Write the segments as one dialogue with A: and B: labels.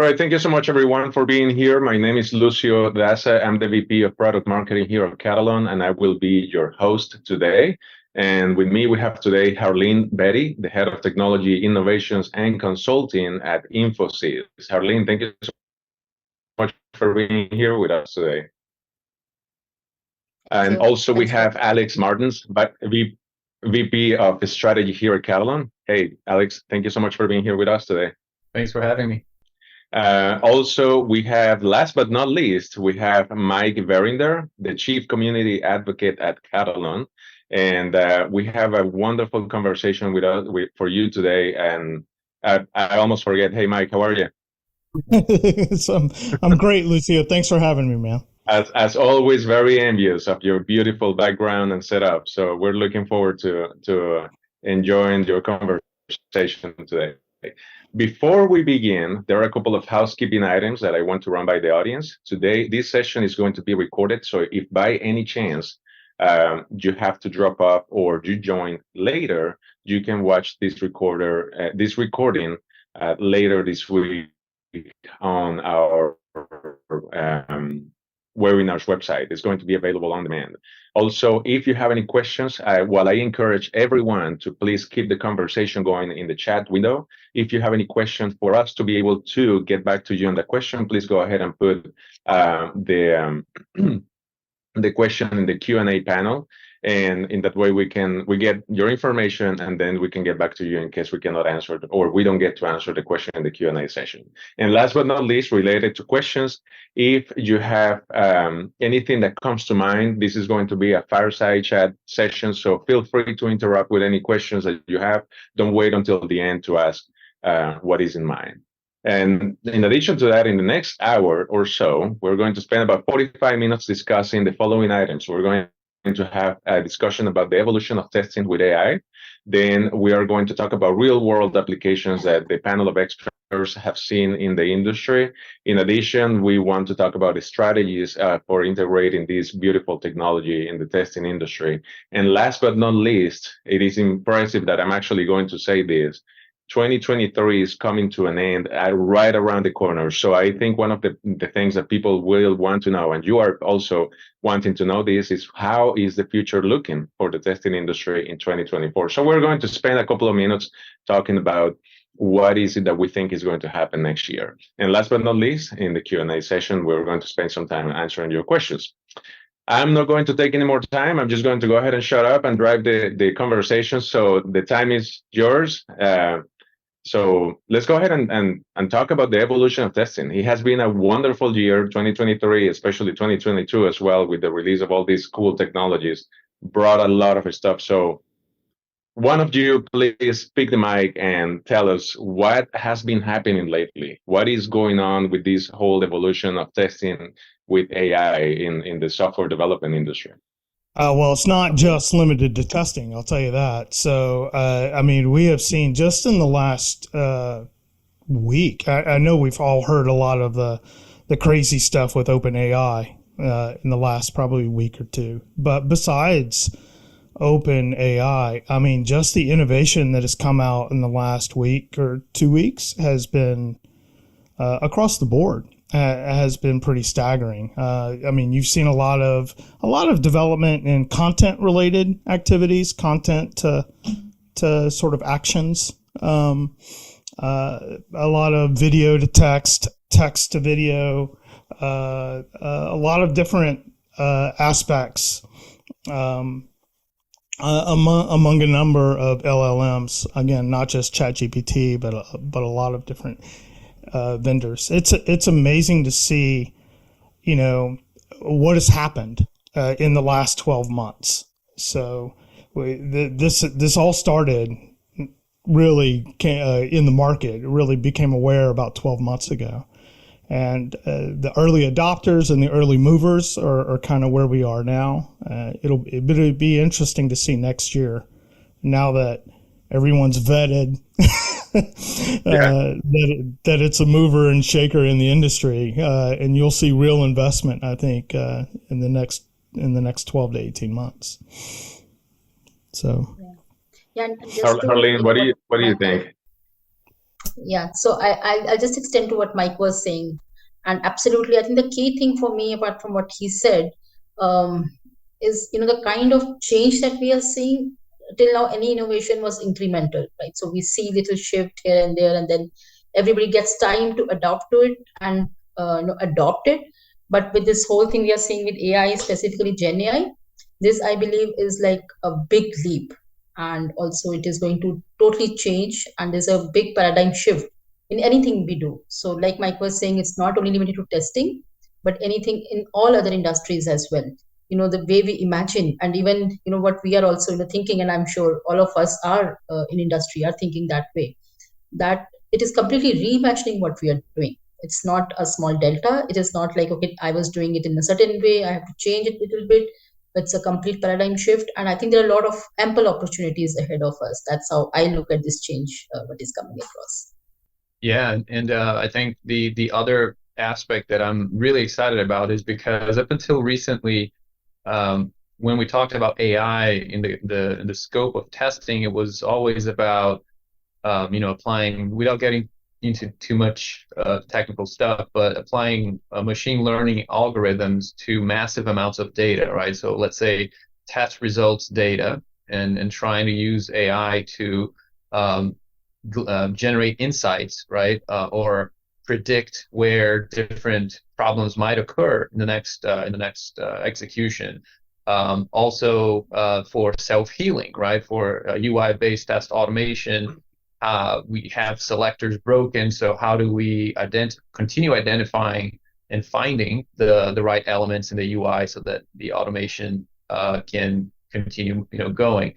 A: right, thank you so much, everyone, for being here. My name is Lucio Daza. I'm the VP of Product Marketing here at Katalon, and I will be your host today. And with me, we have today Harleen Betty, the Head of Technology, Innovations, and Consulting at Infosys. Harleen, thank you so much for being here with us today. And also, we have Alex Martins, VP of Strategy here at Katalon. Hey, Alex, thank you so much for being here with us today.
B: Thanks for having me.
A: Also, we have, last but not least, we have Mike Verinder, the Chief Community Advocate at Katalon. And we have a wonderful conversation for you today. And I almost forget. Hey, Mike, how are you?
C: So I'm great, Lucio. Thanks for having me, man.
A: As always, very envious of your beautiful background and setup. So we're looking forward to enjoying your conversation today. Before we begin, there are a couple of housekeeping items that I want to run by the audience. Today, this session is going to be recorded. So if by any chance you have to drop off or you join later, you can watch this recording later this week on our webinar's website. It's going to be available on demand. Also, if you have any questions, while I encourage everyone to please keep the conversation going in the chat window, if you have any questions for us to be able to get back to you on the question, please go ahead and put the question in the Q&A panel. And in that way, we get your information, and then we can get back to you in case we cannot answer or we don't get to answer the question in the Q&A session. And last but not least, related to questions, if you have anything that comes to mind, this is going to be a fireside chat session. So feel free to interrupt with any questions that you have. Don't wait until the end to ask what is in mind. And in addition to that, in the next hour or so, we're going to spend about 45 minutes discussing the following items. We're going to have a discussion about the evolution of testing with AI. Then we are going to talk about real-world applications that the panel of experts have seen in the industry. In addition, we want to talk about the strategies for integrating this beautiful technology in the testing industry. And last but not least, it is impressive that I'm actually going to say this. 2023 is coming to an end right around the corner. So I think one of the things that people will want to know, and you are also wanting to know this, is how is the future looking for the testing industry in 2024? So we're going to spend a couple of minutes talking about what is it that we think is going to happen next year. And last but not least, in the Q&A session, we're going to spend some time answering your questions. I'm not going to take any more time. I'm just going to go ahead and shut up and drive the conversation. So the time is yours. So let's go ahead and talk about the evolution of testing. It has been a wonderful year, 2023, especially 2022 as well, with the release of all these cool technologies, brought a lot of stuff. So one of you, please pick the mic and tell us what has been happening lately. What is going on with this whole evolution of testing with AI in the software development industry?
C: Well, it's not just limited to testing, I'll tell you that. So, I mean, we have seen just in the last week, I know we've all heard a lot of the crazy stuff with OpenAI in the last probably week or two. But besides OpenAI, I mean, just the innovation that has come out in the last week or 2 weeks has been across the board. Has been pretty staggering. I mean, you've seen a lot of development in content related activities, content to sort of actions. A lot of video to text, text to video. A lot of different aspects among a number of LLMs. Again, not just chatgpt, but a lot of different vendors. It's amazing to see, you know, what has happened in the last 12 months. So this all started really in the market. It really became aware about 12 months ago. And the early adopters and the early movers are kind of where we are now. It'll be interesting to see next year, now that everyone's vetted that it's a mover and shaker in the industry, and you'll see real investment, I think, in the next 12 to 18 months. So,
D: yeah.
A: Harleen, what do you think?
B: Yeah, so I'll just extend to what Mike was saying. And absolutely, I think the key thing for me, apart from what he said, um, is, the kind of change that we are seeing. Till now, any innovation was incremental, right? So we see little shift here and there, and then everybody gets time to adapt to it and adopt it. But with this whole thing we are seeing with AI, specifically Gen AI, this I believe is like a big leap, and also it is going to totally change, and there's a big paradigm shift in anything we do. So like Mike was saying, it's not only limited to testing, but anything in all other industries as well. The way we imagine, and even what we are also thinking, and I'm sure all of us are in industry are thinking that way, that it is completely reimagining what we are doing. It's not a small delta. It is not like, okay, I was doing it in a certain way, I have to change it a little bit. It's a complete paradigm shift. And I think there are a lot of ample opportunities ahead of us. That's how I look at this change, what is coming across.
D: Yeah, and I think the other aspect that I'm really excited about is because up until recently, when we talked about AI in the scope of testing, it was always about applying, without getting into too much technical stuff, but applying machine learning algorithms to massive amounts of data, right? So let's say test results data, and trying to use AI to um, generate insights, right? Or predict where different problems might occur in the next execution. Also for self-healing, right? For UI-based test automation, we have selectors broken. So how do we continue identifying and finding the right elements in the UI so that the automation can continue, going.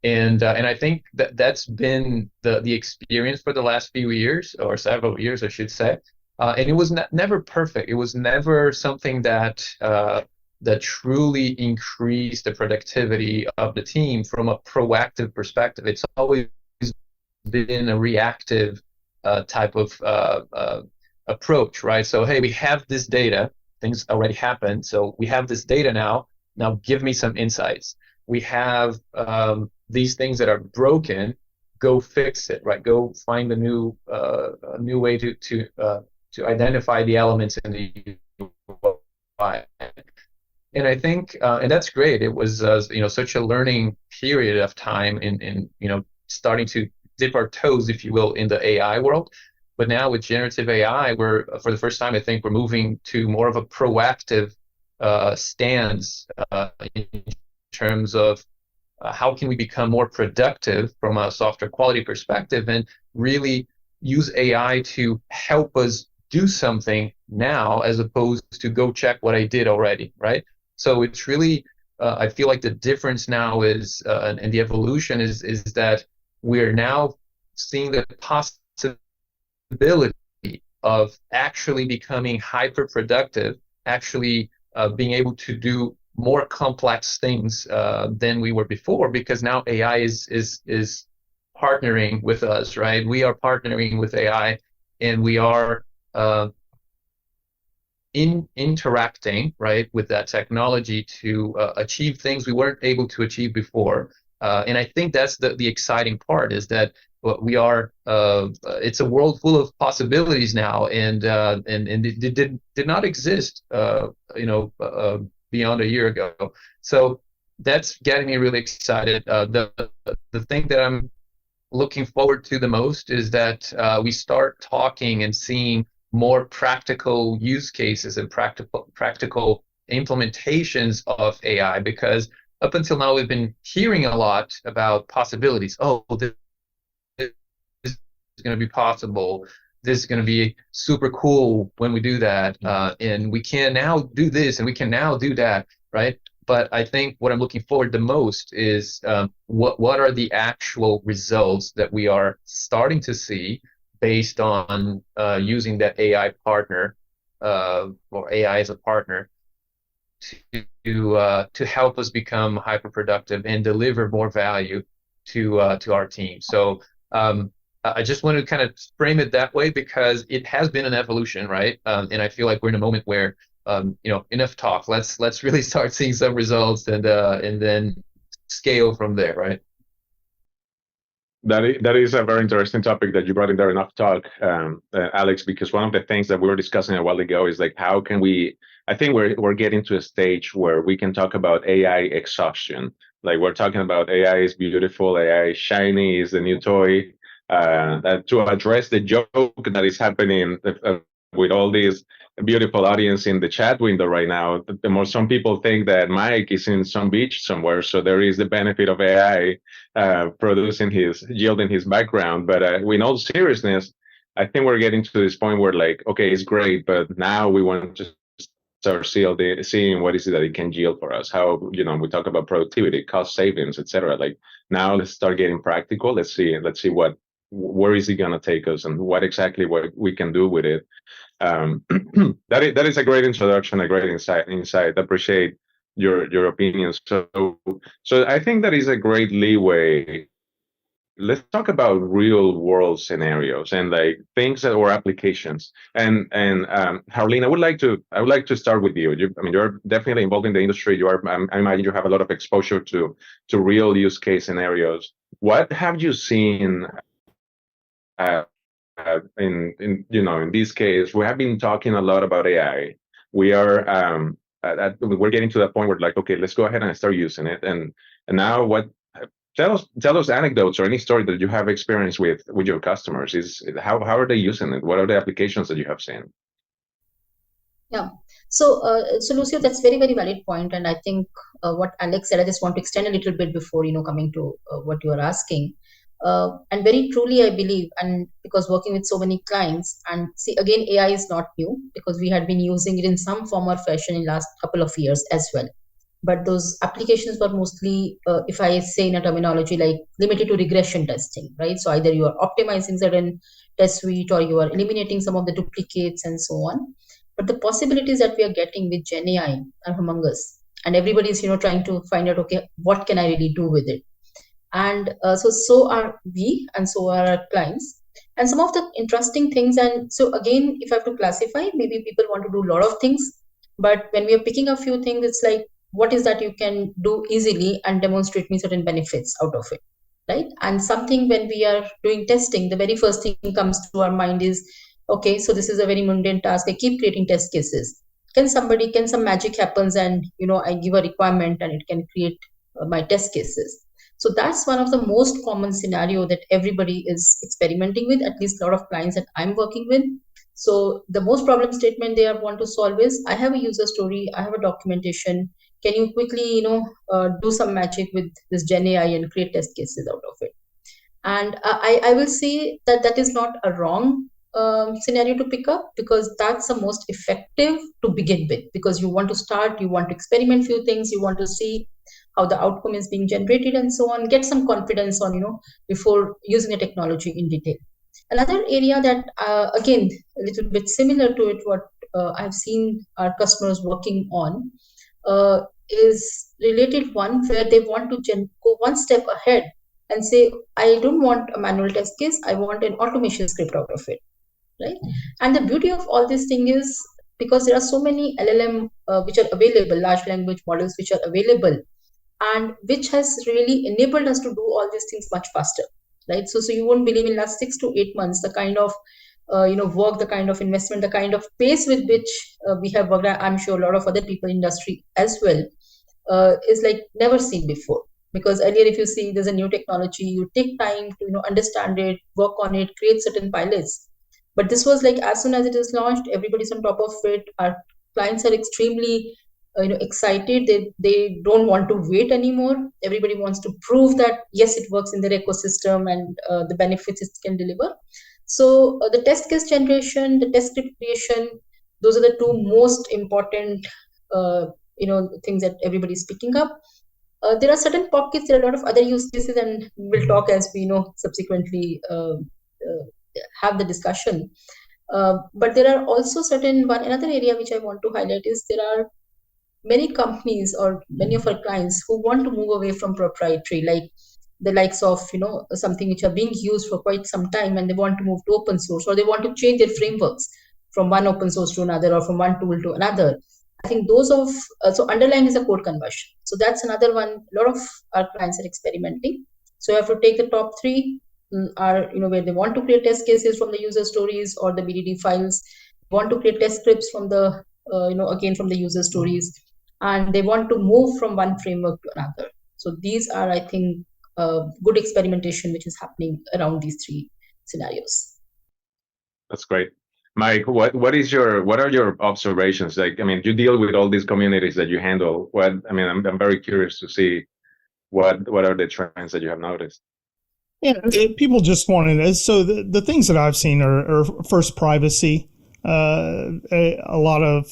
D: And I think that's been the experience for the last few years, or several years, I should say. And it was never perfect. It was never something that truly increased the productivity of the team from a proactive perspective. It's always been a reactive type of approach, right? So, hey, we have this data, things already happened. So we have this data now. Now give me some insights. We have these things that are broken. Go fix it, right? Go find a new way to identify the elements in the UI. And I think, and that's great. It was, such a learning period of time in starting to dip our toes, if you will, in the AI world. But now with generative AI, for the first time, I think we're moving to more of a proactive stance in terms of how can we become more productive from a software quality perspective, and really use AI to help us do something now, as opposed to go check what I did already, right? So it's really, I feel like the difference now is, and the evolution is that we're now seeing the possibility of actually becoming hyper productive, actually being able to do more complex things than we were before, because now AI is partnering with us, right? We are partnering with AI, and we are interacting, right, with that technology to achieve things we weren't able to achieve before. And I think that's the exciting part, is that what we are, it's a world full of possibilities now, and it did not exist, beyond a year ago. So that's getting me really excited. The thing that I'm looking forward to the most is that we start talking and seeing more practical use cases and practical implementations of AI, because up until now we've been hearing a lot about possibilities. Oh, this is going to be possible. This is going to be super cool when we do that, and we can now do this, and we can now do that, right? But I think what I'm looking forward the most is what are the actual results that we are starting to see based on using that AI partner, or AI as a partner, to help us become hyper productive and deliver more value to our team. So I just want to kind of frame it that way, because it has been an evolution, right? And I feel like we're in a moment where enough talk. Let's really start seeing some results, and then scale from there, right?
A: That is a very interesting topic that you brought in there enough talk, Alex, because one of the things that we were discussing a while ago is like, how can we, I think we're getting to a stage where we can talk about AI exhaustion. Like we're talking about AI is beautiful, AI is shiny, is the new toy, to address the joke that is happening with all these beautiful audience in the chat window right now. The more some people think that Mike is in some beach somewhere, so there is the benefit of AI producing yielding his background. But in all seriousness, I think we're getting to this point where like, okay, it's great, but now we want to start seeing what is it that it can yield for us. How, we talk about productivity, cost savings, etc. Like now let's start getting practical. Let's see where is it going to take us and what we can do with it. That is a great introduction, a great insight. I appreciate your opinions. So I think that is a great leeway. Let's talk about real world scenarios and like things that or applications. And Harleen, I would like to start with you. I mean, you're definitely involved in the industry. I imagine you have a lot of exposure to real use case scenarios. What have you seen? In this case, we have been talking a lot about AI. We're getting to the point where like, okay, let's go ahead and start using it. And now what? Tell us anecdotes or any story that you have experience with your customers. Is how are they using it? What are the applications that you have seen?
B: Yeah. So Lucio, that's very, very valid point. And I think what Alex said, I just want to extend a little bit before, coming to what you are asking. And very truly, I believe, and because working with so many clients, and see, again, AI is not new because we had been using it in some form or fashion in last couple of years as well. But those applications were mostly, if I say in a terminology, like limited to regression testing, right? So either you are optimizing certain test suite or you are eliminating some of the duplicates and so on. But the possibilities that we are getting with Gen AI are humongous. And everybody's, trying to find out, okay, what can I really do with it? And so are we, and so are our clients. And some of the interesting things, and so again, if I have to classify, maybe people want to do a lot of things, but when we are picking a few things, it's like, what is that you can do easily and demonstrate me certain benefits out of it, right? And something when we are doing testing, the very first thing comes to our mind is, okay, so this is a very mundane task. I keep creating test cases. Can some magic happens and, I give a requirement and it can create my test cases. So that's one of the most common scenario that everybody is experimenting with, at least a lot of clients that I'm working with. So the most problem statement they want to solve is, I have a user story, I have a documentation. Can you quickly, do some magic with this Gen AI and create test cases out of it? And I will say that is not a wrong scenario to pick up, because that's the most effective to begin with, because you want to experiment few things, you want to see how the outcome is being generated and so on, get some confidence on, before using the technology in detail. Another area that, again, a little bit similar to it, what I've seen our customers working on is related one where they want to go one step ahead and say, I don't want a manual test case, I want an automation script out of it, right? And the beauty of all this thing is, because there are so many LLM which are available, large language models which are available, and which has really enabled us to do all these things much faster, right? So you won't believe, in last 6 to 8 months, the kind of work, the kind of investment, the kind of pace with which we have worked, I'm sure a lot of other people in industry as well, is like never seen before. Because earlier, if you see there's a new technology, you take time to understand it, work on it, create certain pilots. But this was like, as soon as it is launched, everybody's on top of it. Our clients are extremely excited. They don't want to wait anymore. Everybody wants to prove that yes, it works in their ecosystem and the benefits it can deliver. So the test case generation, the test script creation, those are the two most important things that everybody's picking up. There are certain pockets, there are a lot of other use cases, and we'll talk as we subsequently have the discussion. But there are also another area which I want to highlight is, there are many companies or many of our clients who want to move away from proprietary, like the likes of something which are being used for quite some time, and they want to move to open source, or they want to change their frameworks from one open source to another, or from one tool to another. I think those of so underlying is a code conversion. So that's another one. A lot of our clients are experimenting. So you have to take the top three, are, where they want to create test cases from the user stories or the BDD files, want to create test scripts from the, again from the user stories, and they want to move from one framework to another. So these are, I think, good experimentation which is happening around these three scenarios.
A: That's great. Mike, what are your observations? Like, I mean, you deal with all these communities that you handle. I'm very curious to see what are the trends that you have noticed.
C: Yeah, people just want to. So the things that I've seen are first privacy. A lot of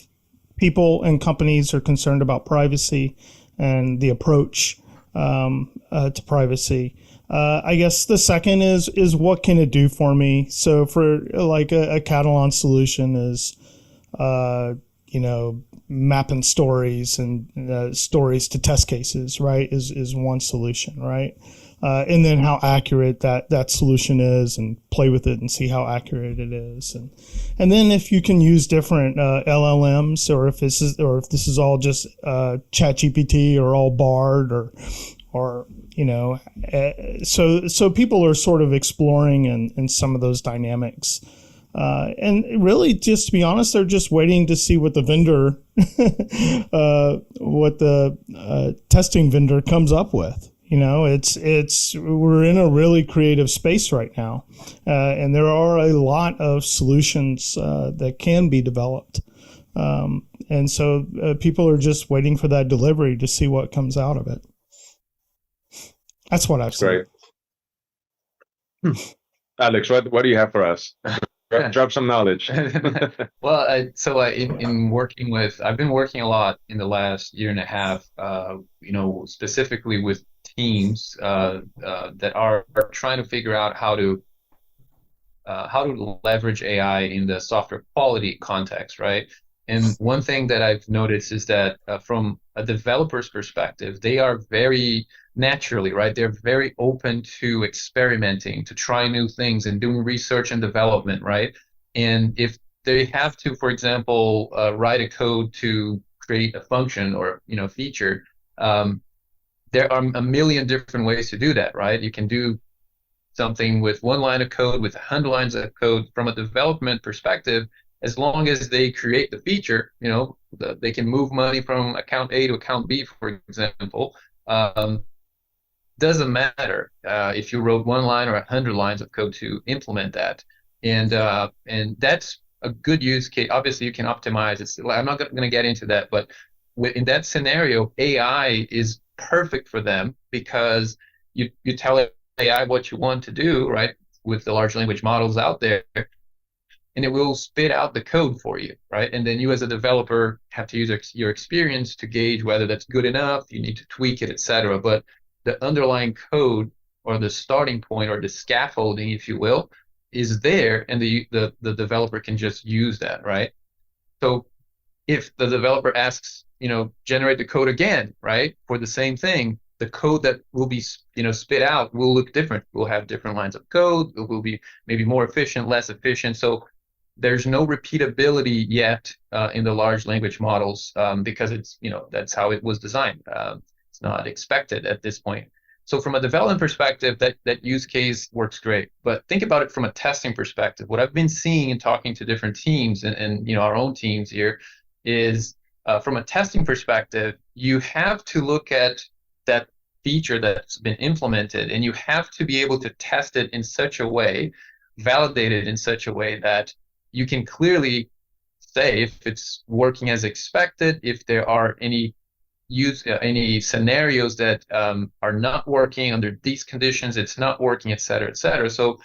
C: people and companies are concerned about privacy and the approach to privacy. I guess the second is what can it do for me? So for like a Katalon solution is, mapping stories and stories to test cases, right? Is one solution, right? And then how accurate that solution is, and play with it and see how accurate it is, and then if you can use different LLMs, or if this is all just chatgpt or all Bard or so people are sort of exploring in some of those dynamics. And really, just to be honest, they're just waiting to see what the vendor, what the testing vendor comes up with. We're in a really creative space right now, and there are a lot of solutions that can be developed. And so people are just waiting for that delivery to see what comes out of it. That's what I've seen.
A: Great. Alex, what do you have for us? Drop some knowledge.
D: Well, in working with, I've been working a lot in the last year and a half, specifically with teams that are trying to figure out how to leverage AI in the software quality context, right? And one thing that I've noticed is that from a developer's perspective, they are very naturally, right? They're very open to experimenting, to try new things and doing research and development, right? And if they have to, for example, write a code to create a function or feature, there are a million different ways to do that, right? You can do something with one line of code, with 100 lines of code. From a development perspective, as long as they create the feature, they can move money from account A to account B, for example. Doesn't matter if you wrote one line or 100 lines of code to implement that, and that's a good use case. Obviously, you can optimize it. I'm not going to get into that, but in that scenario, AI is perfect for them, because you tell AI what you want to do, right, with the large language models out there, and it will spit out the code for you, right? And then you as a developer have to use your experience to gauge whether that's good enough, you need to tweak it, etc. But the underlying code, or the starting point, or the scaffolding, if you will, is there, and the developer can just use that, right? So if the developer asks, generate the code again, right, for the same thing, the code that will be, spit out will look different. We'll have different lines of code. It will be maybe more efficient, less efficient. So there's no repeatability yet in the large language models, because it's, that's how it was designed. It's not expected at this point. So from a development perspective, that use case works great. But think about it from a testing perspective. What I've been seeing and talking to different teams and our own teams here is, from a testing perspective, you have to look at that feature that's been implemented, and you have to be able to test it in such a way, validate it in such a way that you can clearly say if it's working as expected, if there are any scenarios that are not working under these conditions, it's not working, et cetera, et cetera. So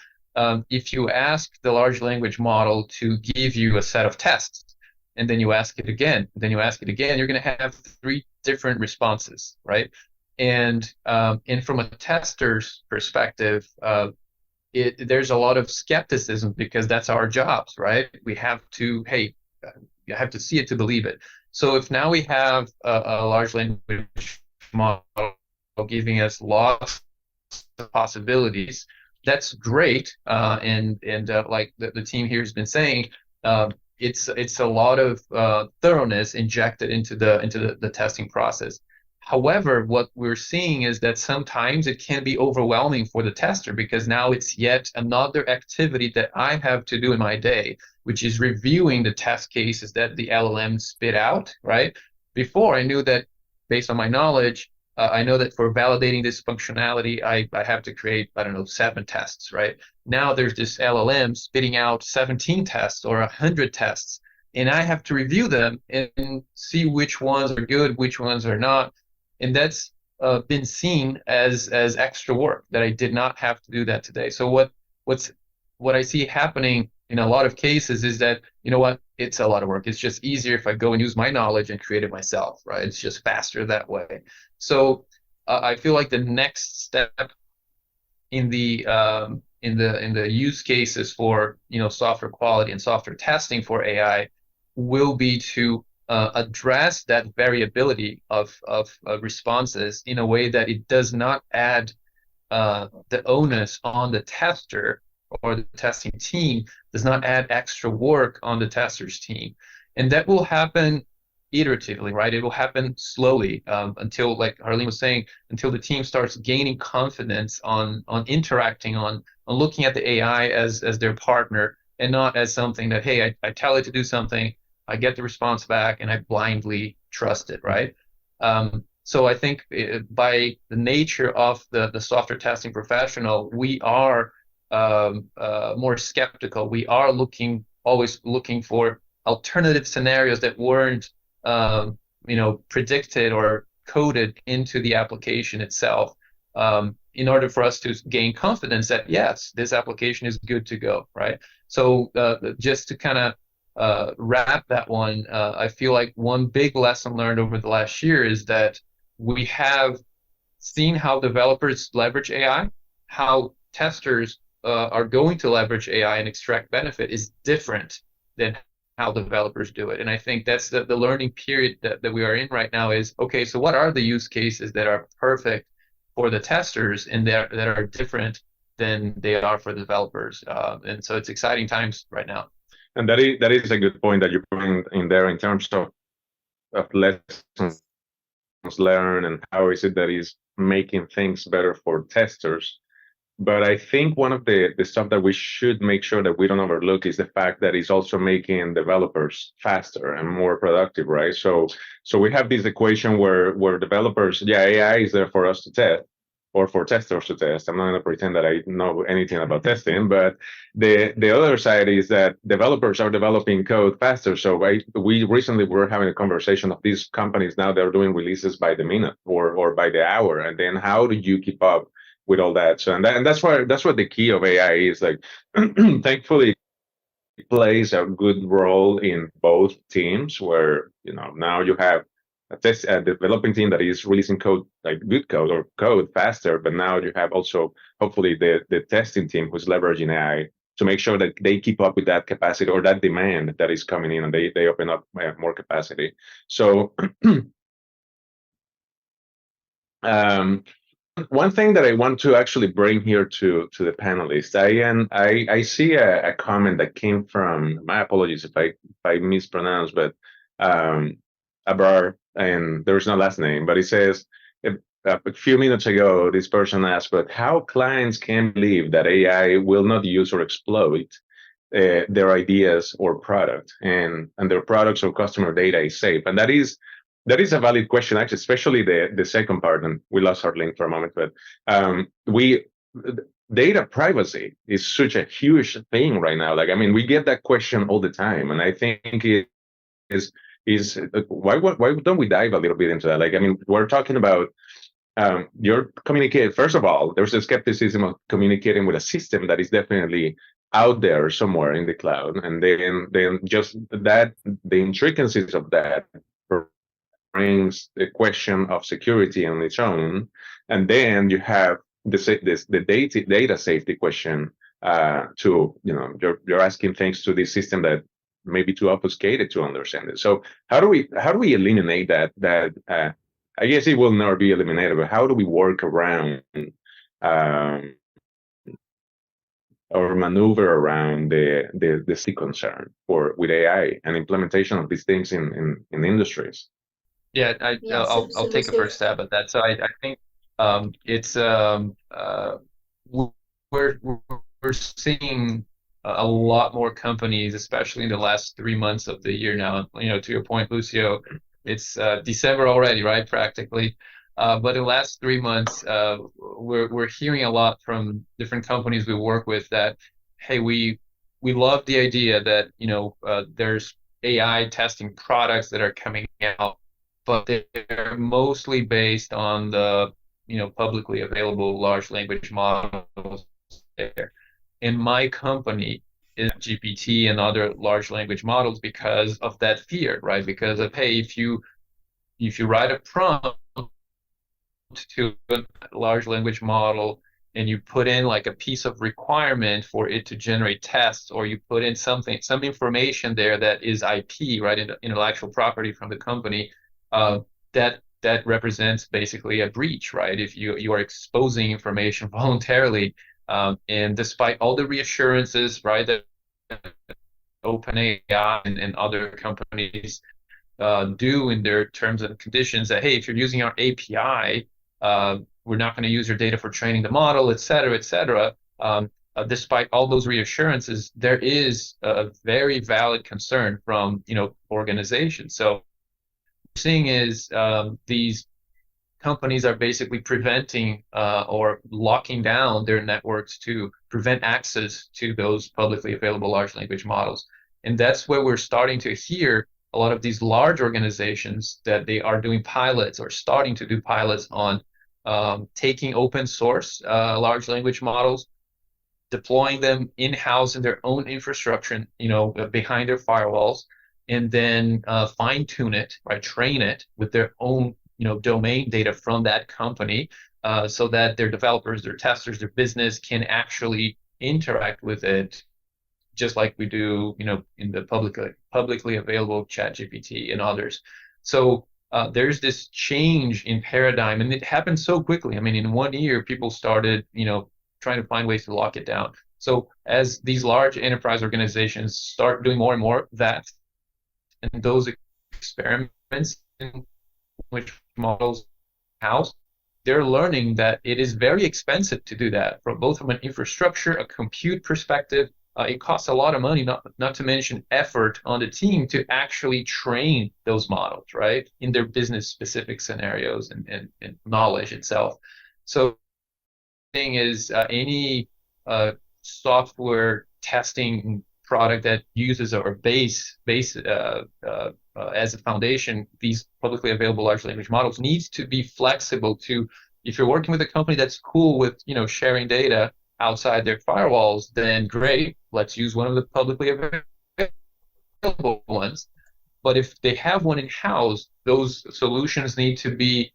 D: if you ask the large language model to give you a set of tests, and then you ask it again, you're going to have 3 different responses, right? And from a tester's perspective, there's a lot of skepticism, because that's our jobs, right? We have to, you have to see it to believe it. So if now we have a large language model giving us lots of possibilities, that's great. And like the team here has been saying, it's a lot of thoroughness injected into the testing process. However, what we're seeing is that sometimes it can be overwhelming for the tester because now it's yet another activity that I have to do in my day, which is reviewing the test cases that the LLM spit out, right? Before I knew that based on my knowledge, I know that for validating this functionality, I have to create, I don't know, 7 tests, right? Now there's this LLM spitting out 17 tests or 100 tests, and I have to review them and see which ones are good, which ones are not. And that's been seen as extra work that I did not have to do that today. So what I see happening in a lot of cases is that, you know what, it's a lot of work. It's just easier if I go and use my knowledge and create it myself, right? It's just faster that way. So I feel like the next step in the use cases for software quality and software testing for AI will be to address that variability of responses in a way that it does not add the onus on the tester or the testing team, does not add extra work on the tester's team. And that will happen iteratively, right? It will happen slowly until, like Harleen was saying, until the team starts gaining confidence on interacting, on looking at the AI as their partner and not as something that, hey, I tell it to do something, I get the response back, and I blindly trust it, right? So I think by the nature of the software testing professional, we are more skeptical. We are always looking for alternative scenarios that weren't predicted or coded into the application itself, in order for us to gain confidence that yes, this application is good to go, right? So just to kind of wrap that one, I feel like one big lesson learned over the last year is that we have seen how developers leverage AI, how testers are going to leverage AI and extract benefit is different than how developers do it. And I think that's the learning period that we are in right now is, okay, so what are the use cases that are perfect for the testers and that are different than they are for the developers? And so it's exciting times right now.
A: And that is a good point that you bring in there in terms of lessons learned and how is it that is making things better for testers. But I think one of the stuff that we should make sure that we don't overlook is the fact that it's also making developers faster and more productive, right? So we have this equation where developers, AI is there for us to test, or for testers to test. I'm not going to pretend that I know anything about testing, but the other side is that developers are developing code faster. So we recently were having a conversation of these companies now they're doing releases by the minute or by the hour, and then how do you keep up with all that? So and that's what the key of AI is. Like, thankfully, it plays a good role in both teams. Where now you have a developing team that is releasing code, like good code or code faster, but now you have also hopefully the testing team who's leveraging AI to make sure that they keep up with that capacity or that demand that is coming in, and they open up more capacity. So one thing that I want to actually bring here to the panelists, I see a comment that came from, my apologies if I mispronounce, but Abrar, and there's no last name, but he says a few minutes ago this person asked, but how clients can believe that AI will not use or exploit their ideas or product, and their products or customer data is safe? And that is a valid question, actually, especially the second part. And we lost our link for a moment, but data privacy is such a huge thing right now. Like, I mean, we get that question all the time, and I think it is why don't we dive a little bit into that? Like, I mean, we're talking about you're communicating. First of all, there's a skepticism of communicating with a system that is definitely out there somewhere in the cloud, and then just that the intricacies of that brings the question of security on its own, and then you have the data safety question. You're asking things to this system that may be too obfuscated to understand it. So how do we eliminate that? I guess it will never be eliminated, but how do we work around or maneuver around the safety concern with AI and implementation of these things in industries?
D: Yeah,
B: Yeah, so,
D: I'll take a
B: Lucio.
D: first stab at that. So I think it's w- we're we're seeing a lot more companies, especially in the last 3 months of the year now. You know, to your point, Lucio, it's December already, right? Practically. But in the last 3 months, we're hearing a lot from different companies we work with that, hey, we love the idea that, you know, there's AI testing products that are coming out, but they're mostly based on the, you know, publicly available large language models there. In my company is GPT and other large language models because of that fear, right? Because of, hey, if you write a prompt to a large language model and you put in like a piece of requirement for it to generate tests, or you put in some information there that is IP, right, intellectual property from the company, that represents basically a breach, right? If you are exposing information voluntarily, and despite all the reassurances, right, that OpenAI and other companies do in their terms and conditions, that, hey, if you're using our API, we're not going to use your data for training the model, et cetera, et cetera. Despite all those reassurances, there is a very valid concern from, you know, organizations. So what we're seeing is these companies are basically preventing or locking down their networks to prevent access to those publicly available large language models. And that's where we're starting to hear a lot of these large organizations that they are doing pilots or starting to do pilots on taking open source large language models, deploying them in-house in their own infrastructure, you know, behind their firewalls, and then fine tune it, right, train it with their own, you know, domain data from that company, so that their developers, their testers, their business can actually interact with it just like we do, you know, in the publicly available ChatGPT and others. So there's this change in paradigm, and it happened so quickly. I mean, in 1 year, people started, you know, trying to find ways to lock it down. So as these large enterprise organizations start doing more and more of that, and those experiments in which models house, they're learning that it is very expensive to do that, from both from an infrastructure, a compute perspective. It costs a lot of money, not to mention effort on the team to actually train those models, right, in their business specific scenarios and knowledge itself. So the thing is, any software testing product that uses our base as a foundation, these publicly available large language models needs to be flexible to, if you're working with a company that's cool with, you know, sharing data outside their firewalls, then great, let's use one of the publicly available ones. But if they have one in-house, those solutions need to be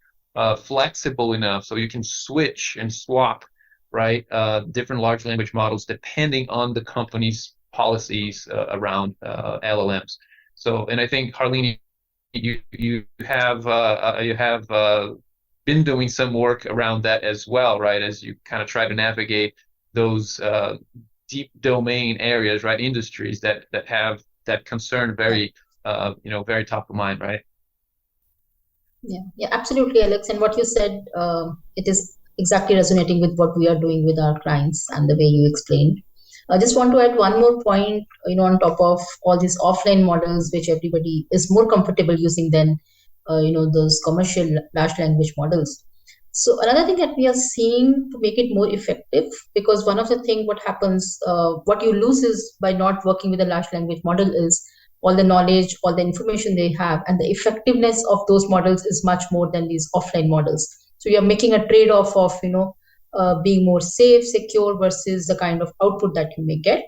D: flexible enough so you can switch and swap, right, different large language models depending on the company's policies around LLMs. So, and I think, Harleen, you have been doing some work around that as well, right? As you kind of try to navigate those deep domain areas, right? Industries that have that concern very, you know, very top of mind, right?
B: Yeah, absolutely, Alex. And what you said, it is exactly resonating with what we are doing with our clients and the way you explained. I just want to add one more point, you know, on top of all these offline models, which everybody is more comfortable using than, you know, those commercial large language models. So another thing that we are seeing to make it more effective, because one of the thing what happens, what you lose is by not working with a large language model is all the knowledge, all the information they have, and the effectiveness of those models is much more than these offline models. So you're making a trade-off of, you know, being more safe, secure versus the kind of output that you may get.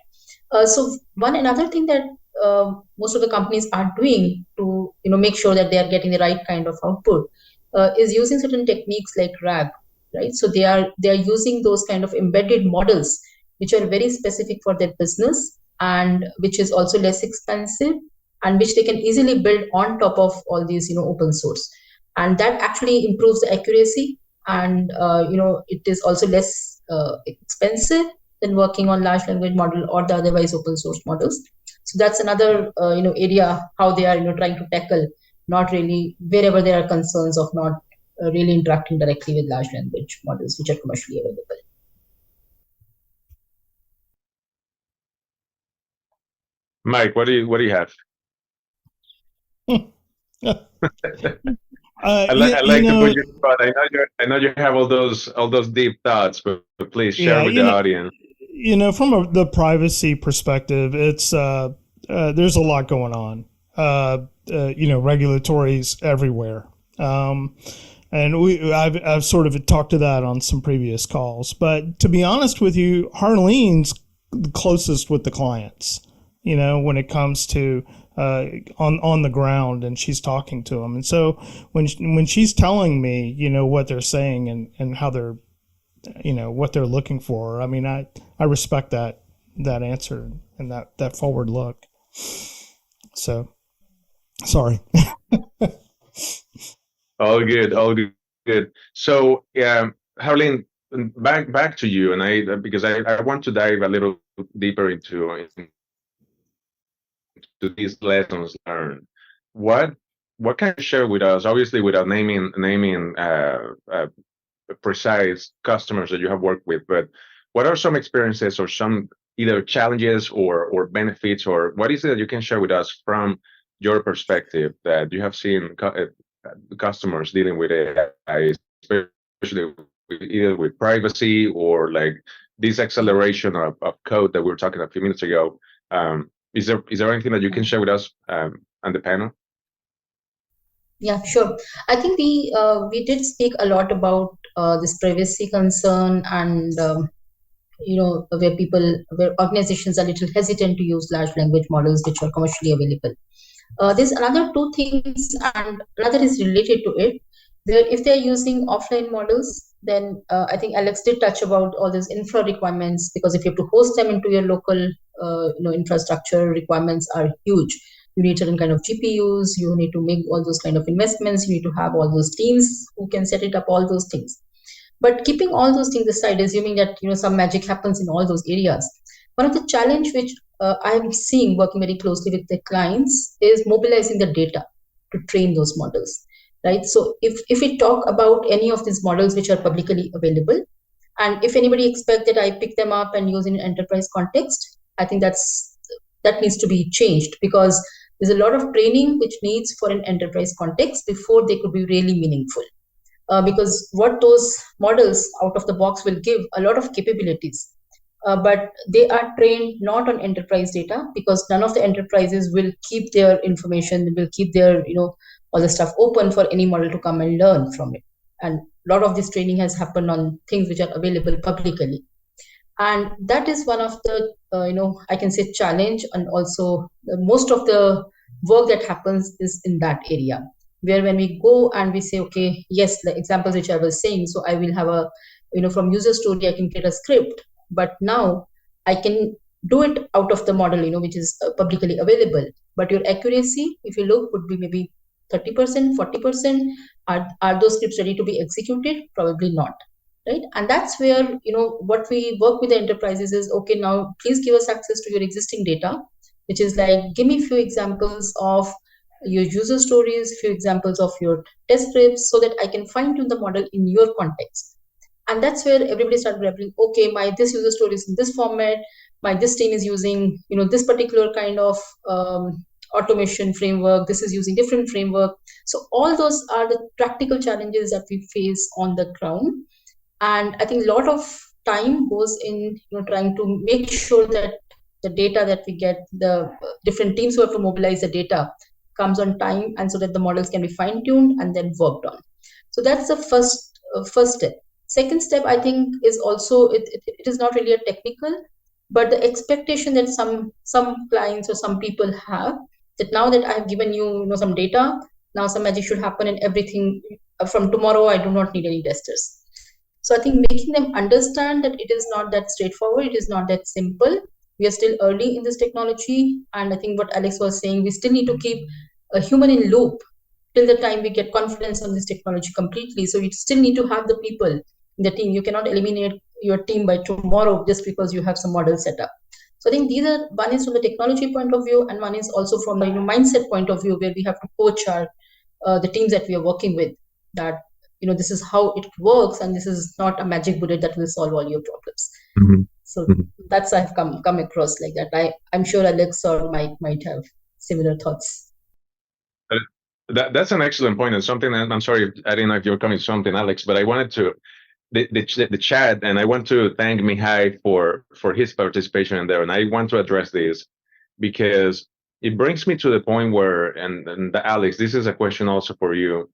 B: So one another thing that most of the companies are doing to, you know, make sure that they are getting the right kind of output is using certain techniques like RAG, right? So they are using those kind of embedded models which are very specific for their business and which is also less expensive and which they can easily build on top of all these, you know, open source, and that actually improves the accuracy and you know, it is also less expensive than working on large language model or the otherwise open source models. So that's another you know, area how they are, you know, trying to tackle not really wherever there are concerns of not really interacting directly with large language models which are commercially available.
A: Mike, what do you have? I like to put you on the spot. I know you have all those deep thoughts, but please share with the audience.
C: From the privacy perspective, it's there's a lot going on. Regulatories everywhere, and I've sort of talked to that on some previous calls. But to be honest with you, Harlene's the closest with the clients. When it comes to on the ground, and she's talking to them, and so when she's telling me, what they're saying and how they're, what they're looking for, I mean, I respect that answer and that forward look. So, sorry.
A: All good. So, Harleen, back to you, and because I want to dive a little deeper into these lessons learned. What can you share with us? Obviously, without naming precise customers that you have worked with, but what are some experiences or some either challenges or benefits, or what is it that you can share with us from your perspective that you have seen customers dealing with AI, especially either with privacy or like this acceleration of code that we were talking a few minutes ago? Is there anything that you can share with us on the panel?
B: Yeah, sure. I think we did speak a lot about this privacy concern and where organizations are a little hesitant to use large language models which are commercially available. There's another two things, and another is related to it. Where if they're using offline models, then I think Alex did touch about all these infra requirements, because if you have to host them into your local infrastructure, requirements are huge. You need certain kind of GPUs, you need to make all those kind of investments, you need to have all those teams who can set it up, all those things. But keeping all those things aside, assuming that some magic happens in all those areas, one of the challenge which I'm seeing working very closely with the clients is mobilizing the data to train those models, right? So if we talk about any of these models which are publicly available, and if anybody expects that I pick them up and use in an enterprise context, I think that needs to be changed, because there's a lot of training which needs for an enterprise context before they could be really meaningful. Because what those models out of the box will give a lot of capabilities, but they are trained not on enterprise data, because none of the enterprises will keep their information, will keep their all the stuff open for any model to come and learn from it. And a lot of this training has happened on things which are available publicly, and that is one of the I can say challenge. And also most of the work that happens is in that area, where when we go and we say, okay, yes, the examples which I was saying, so I will have a from user story I can create a script, but now I can do it out of the model which is publicly available, but your accuracy, if you look, would be maybe 30%, 40%. Are those scripts ready to be executed? Probably not, right? And that's where what we work with the enterprises is, okay, now please give us access to your existing data, which is like, give me a few examples of your user stories, few examples of your test scripts, so that I can fine tune the model in your context. And that's where everybody started grappling. Okay, my this user story is in this format. My this team is using this particular kind of automation framework. This is using different framework. So all those are the practical challenges that we face on the ground. And I think a lot of time goes in trying to make sure that the data that we get, the different teams who have to mobilize the data, comes on time, and so that the models can be fine-tuned and then worked on. So that's the first step. Second step, I think, is also it is not really a technical, but the expectation that some clients or some people have, that now that I have given you some data, now some magic should happen and everything from tomorrow. I do not need any testers. So I think making them understand that it is not that straightforward, it is not that simple. We are still early in this technology, and I think what Alex was saying, we still need to keep a human in loop till the time we get confidence on this technology completely. So you still need to have the people in the team. You cannot eliminate your team by tomorrow just because you have some model set up. So I think these are, one is from the technology point of view, and one is also from the mindset point of view, where we have to coach our the teams that we are working with, that this is how it works, and this is not a magic bullet that will solve all your problems.
A: Mm-hmm.
B: So
A: Mm-hmm.
B: that's I've come across like that. I'm sure Alex or Mike might have similar thoughts.
A: That's an excellent point, and something that I'm sorry, I didn't know if you were coming to something, Alex, but I wanted to the chat, and I want to thank Mihai for his participation in there, and I want to address this because it brings me to the point where, and Alex, this is a question also for you.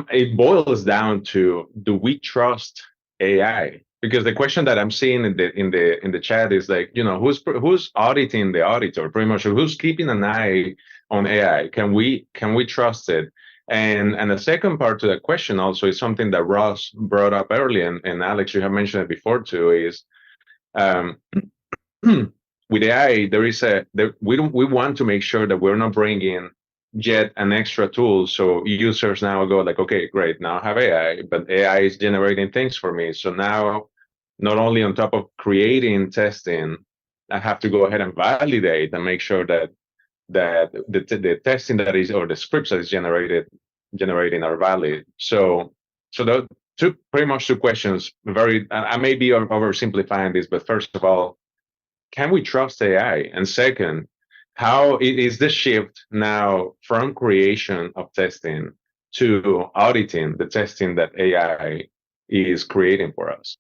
A: It boils down to, do we trust AI? Because the question that I'm seeing in the chat is like, who's auditing the auditor, pretty much, who's keeping an eye on AI? Can we trust it? And the second part to that question also is something that Ross brought up earlier, and Alex, you have mentioned it before too, is with AI, we want to make sure that we're not bringing yet an extra tool. So users now go like, okay, great, now I have AI, but AI is generating things for me. So now, not only on top of creating testing, I have to go ahead and validate and make sure that the testing that is, or the scripts that is generating are valid. So the pretty much two questions. I may be oversimplifying this, but first of all, can we trust AI? And second, how is the shift now from creation of testing to auditing the testing that AI is creating for us?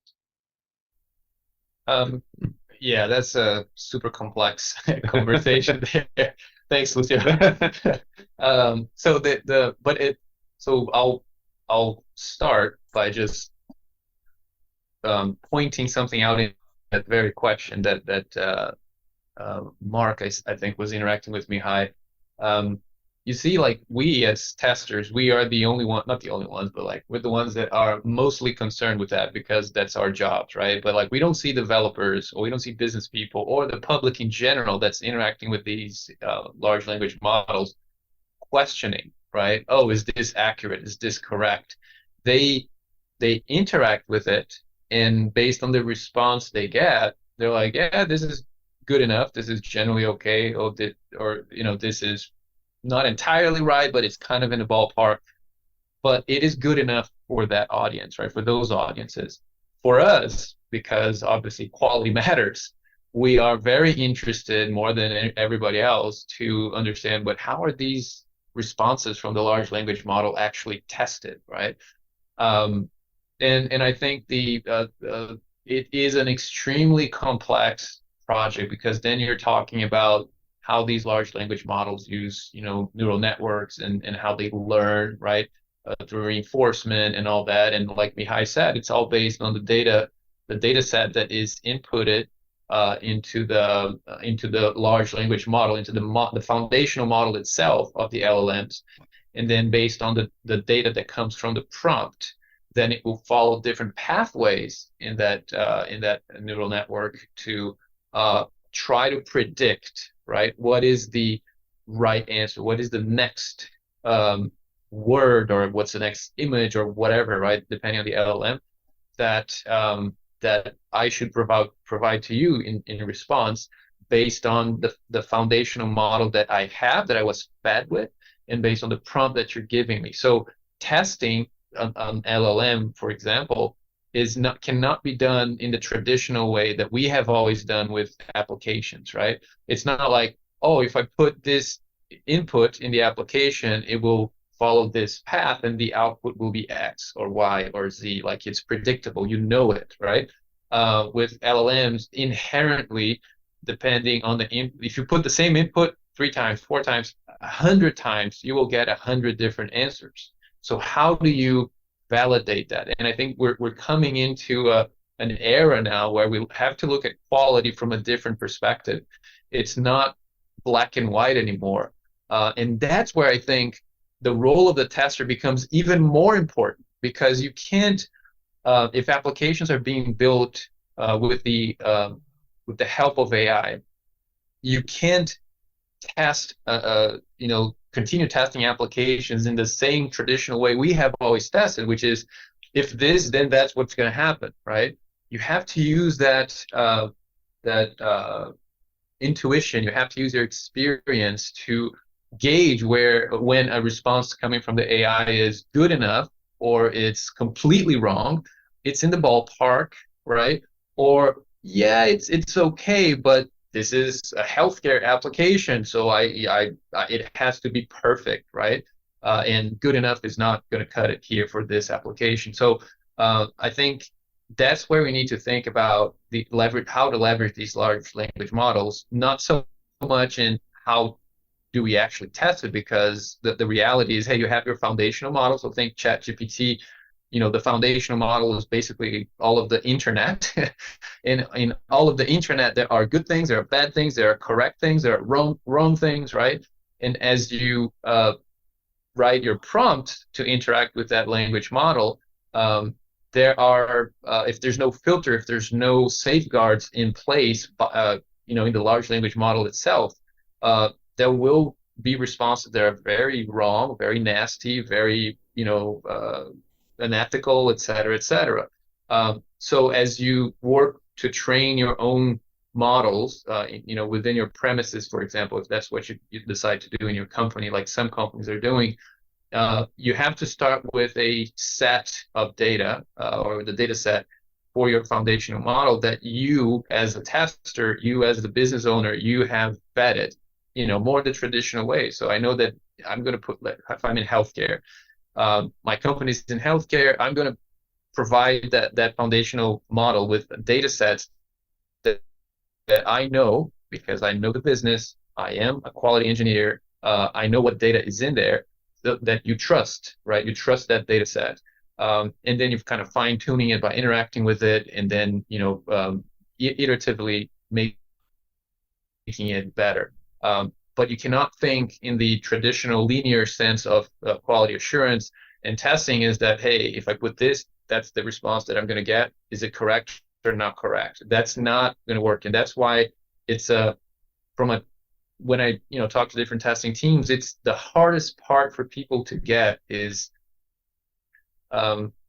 D: Yeah, that's a super complex conversation there. Thanks, Lucio. So I'll start by just pointing something out in that very question that Mark, I think, was interacting with Mihai. You see, like, we as testers, we are the only one, not the only ones, but like we're the ones that are mostly concerned with that because that's our jobs, right? But like we don't see developers, or we don't see business people, or the public in general that's interacting with these large language models questioning, right? Oh, is this accurate? Is this correct? They interact with it, and based on the response they get, they're like, yeah, this is good enough. This is generally okay, or this is not entirely right, but it's kind of in the ballpark. But it is good enough for that audience, right? For those audiences. For us, because obviously quality matters, we are very interested more than everybody else to understand, but how are these responses from the large language model actually tested, right? And I think it is an extremely complex project, because then you're talking about how these large language models use, neural networks and how they learn, right, through reinforcement and all that. And like Mihai said, it's all based on the data set that is inputted into the large language model, into the foundational model itself of the LLMs, and then based on the data that comes from the prompt, then it will follow different pathways in that neural network to try to predict, right, what is the right answer, what is the next word, or what's the next image, or whatever, right, depending on the LLM that I should provide to you in response, based on the foundational model that I have, that I was fed with, and based on the prompt that you're giving me. So testing on LLM, for example, cannot be done in the traditional way that we have always done with applications, right? It's not like, oh, if I put this input in the application, it will follow this path and the output will be X or Y or Z. Like, it's predictable, it, right? With LLMs, inherently, depending on if you put the same input 3 times, 4 times, 100 times, you will get 100 different answers. So how do you validate that? And I think we're coming into an era now where we have to look at quality from a different perspective. It's not black and white anymore. And that's where I think the role of the tester becomes even more important, because you can't, if applications are being built with the help of AI, you can't test, continue testing applications in the same traditional way we have always tested, which is, if this, then that's what's going to happen, right? You have to use that intuition. You have to use your experience to gauge when a response coming from the AI is good enough or it's completely wrong. It's in the ballpark, right? Or yeah, it's okay, but this is a healthcare application, so it has to be perfect, right? And good enough is not going to cut it here for this application. So I think that's where we need to think about how to leverage these large language models, not so much in how do we actually test it, because the reality is, hey, you have your foundational model. So think ChatGPT, the foundational model is basically all of the internet. In all of the internet, there are good things, there are bad things, there are correct things, there are wrong things, right? And as you write your prompt to interact with that language model, there are if there's no filter, if there's no safeguards in place, in the large language model itself, there will be responses that are very wrong, very nasty, very unethical, et cetera, et cetera. So as you work to train your own models, within your premises, for example, if that's what you decide to do in your company, like some companies are doing, you have to start with a set of data, or the data set for your foundational model that you as a tester, you as the business owner, you have vetted, more the traditional way. So I know that I'm going to put, if I'm in healthcare, my company's in healthcare, I'm going to provide that foundational model with data sets that I know, because I know the business, I am a quality engineer, I know what data is in there, that you trust, right? You trust that data set. And then you're kind of fine tuning it by interacting with it, and then, iteratively making it better. But you cannot think in the traditional linear sense of quality assurance and testing, is that, hey, if I put this, that's the response that I'm going to get. Is it correct or not correct? That's not going to work. And that's why it's when I talk to different testing teams, it's the hardest part for people to get is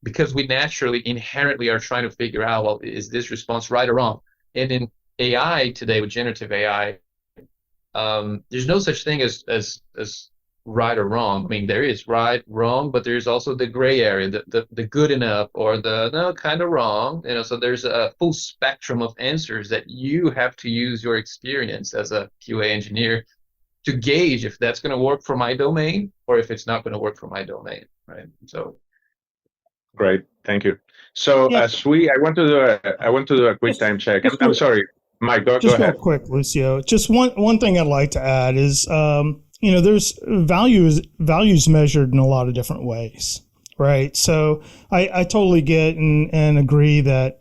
D: because we naturally inherently are trying to figure out, well, is this response right or wrong? And in AI today, with generative AI, there's no such thing as right or wrong. I mean, there is right, wrong, but there's also the gray area, the good enough, or the no, kind of wrong. So there's a full spectrum of answers that you have to use your experience as a QA engineer to gauge if that's going to work for my domain or if it's not going to work for my domain, right? So.
A: Great, thank you. So
C: Yeah.
A: I want to do a quick time check. I'm sorry, Mike. Go
C: Just real
A: ahead.
C: quick, Lucio. Just one thing I'd like to add is, there's values measured in a lot of different ways, right? So I totally get and agree that,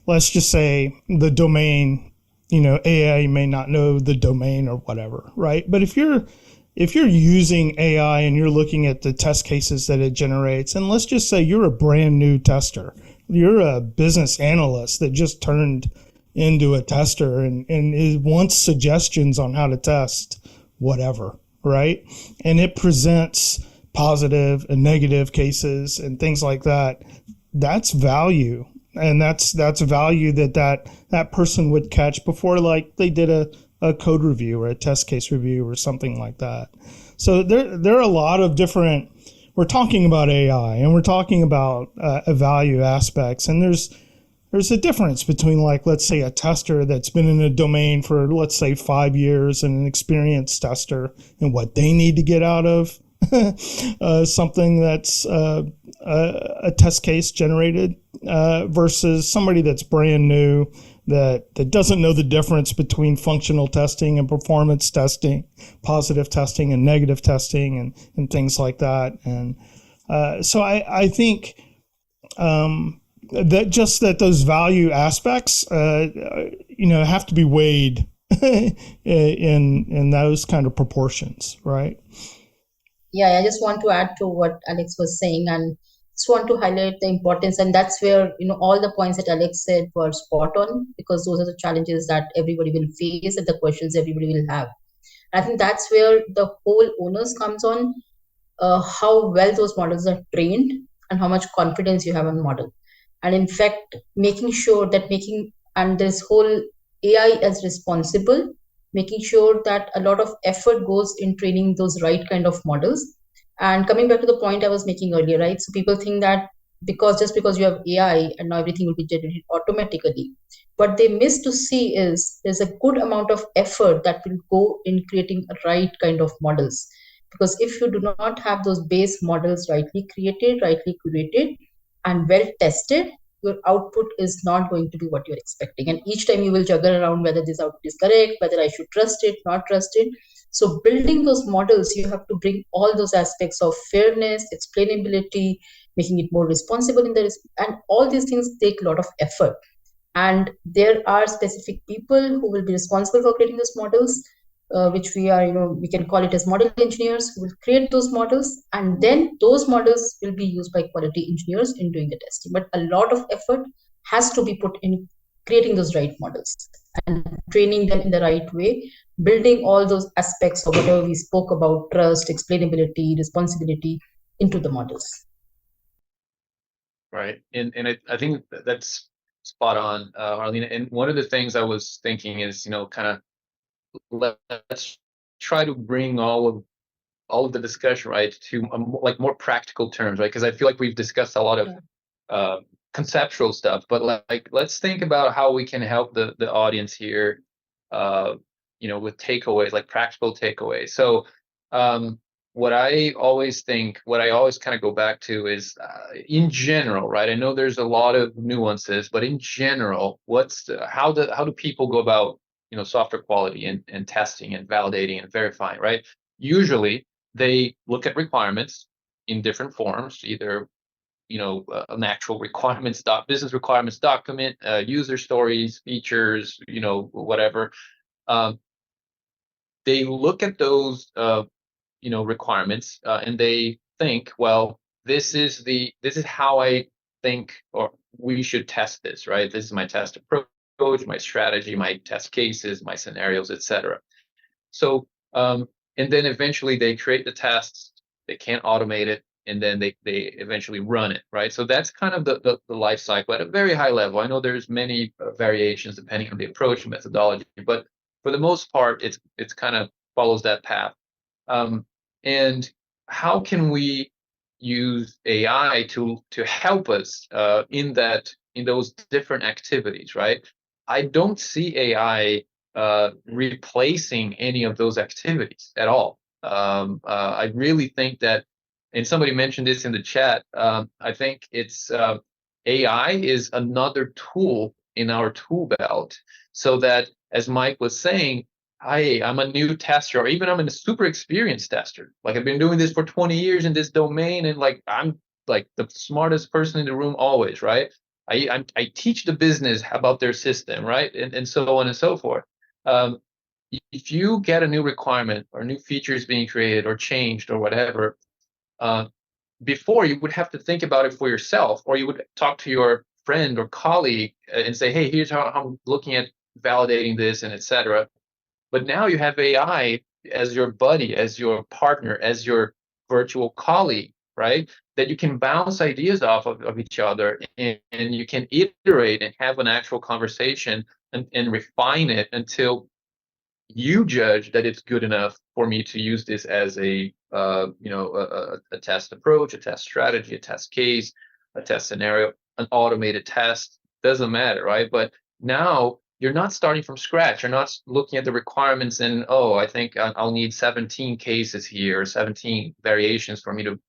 C: let's just say the domain, AI may not know the domain or whatever, right? But if you're using AI and you're looking at the test cases that it generates, and let's just say you're a brand new tester, you're a business analyst that just turned into a tester and it wants suggestions on how to test whatever, right? And it presents positive and negative cases and things like that. That's value. And that's value that person would catch before, like, they did a code review or a test case review or something like that. So there are a lot of different, we're talking about AI and we're talking about value aspects, and there's a difference between, like, let's say a tester that's been in a domain for, let's say, 5 years and an experienced tester and what they need to get out of something that's a test case generated versus somebody that's brand new that doesn't know the difference between functional testing and performance testing, positive testing and negative testing, and things like that. And so I think that those value aspects, have to be weighed in those kind of proportions, right?
B: Yeah, I just want to add to what Alex was saying, and just want to highlight the importance. And that's where, all the points that Alex said were spot on, because those are the challenges that everybody will face and the questions everybody will have. I think that's where the whole onus comes on, how well those models are trained and how much confidence you have on model. And in fact, making sure that and this whole AI as responsible making sure that a lot of effort goes in training those right kind of models. And coming back to the point I was making earlier, right? So people think that just because you have AI and now everything will be generated automatically. What they miss to see is there's a good amount of effort that will go in creating a right kind of models. Because if you do not have those base models rightly created, rightly curated, and well tested, your output is not going to be what you're expecting. And each time you will juggle around whether this output is correct, whether I should trust it, not trust it. So building those models, you have to bring all those aspects of fairness, explainability, making it more responsible and all these things take a lot of effort. And there are specific people who will be responsible for creating those models, which we can call it as model engineers, who will create those models, and then those models will be used by quality engineers in doing the testing. But a lot of effort has to be put in creating those right models and training them in the right way, building all those aspects of whatever we spoke about, trust, explainability, responsibility, into the models.
D: Right. And I think that's spot on, Arlene. And one of the things I was thinking is, kind of let's try to bring all of the discussion, right, to like more practical terms, right? Because I feel like we've discussed a lot of conceptual stuff, but like let's think about how we can help the audience here, with takeaways, like practical takeaways. So what I always kind of go back to is in general, right? I know there's a lot of nuances, but in general, how do people go about software quality and testing and validating and verifying, right? Usually they look at requirements in different forms, either an actual business requirements document, user stories, features, whatever. They look at those requirements, and they think, well, this is how I think, or we should test this, right? This is my test approach, my strategy, my test cases, my scenarios, etc. So and then eventually they create the tests, they can't automate it, and then they eventually run it, right? So that's kind of the life cycle at a very high level. I know there's many variations depending on the approach and methodology, but for the most part, it's kind of follows that path. And how can we use AI to help us in those different activities, right? I don't see AI replacing any of those activities at all. I really think that, and somebody mentioned this in the chat, I think it's AI is another tool in our tool belt, so that, as Mike was saying, I'm a new tester, or even I'm a super experienced tester. Like, I've been doing this for 20 years in this domain, and like I'm like the smartest person in the room always, right? I teach the business about their system, right? And so on and so forth. If you get a new requirement or new features being created or changed or whatever, before you would have to think about it for yourself, or you would talk to your friend or colleague and say, hey, here's how I'm looking at validating this, and etc. But now you have AI as your buddy, as your partner, as your virtual colleague, right? That you can bounce ideas off of each other, and you can iterate and have an actual conversation and refine it until you judge that it's good enough for me to use this as a test approach, a test strategy, a test case, a test scenario, an automated test. Doesn't matter, right? But now you're not starting from scratch. You're not looking at the requirements and, oh, I think I'll need 17 cases here, or 17 variations for me to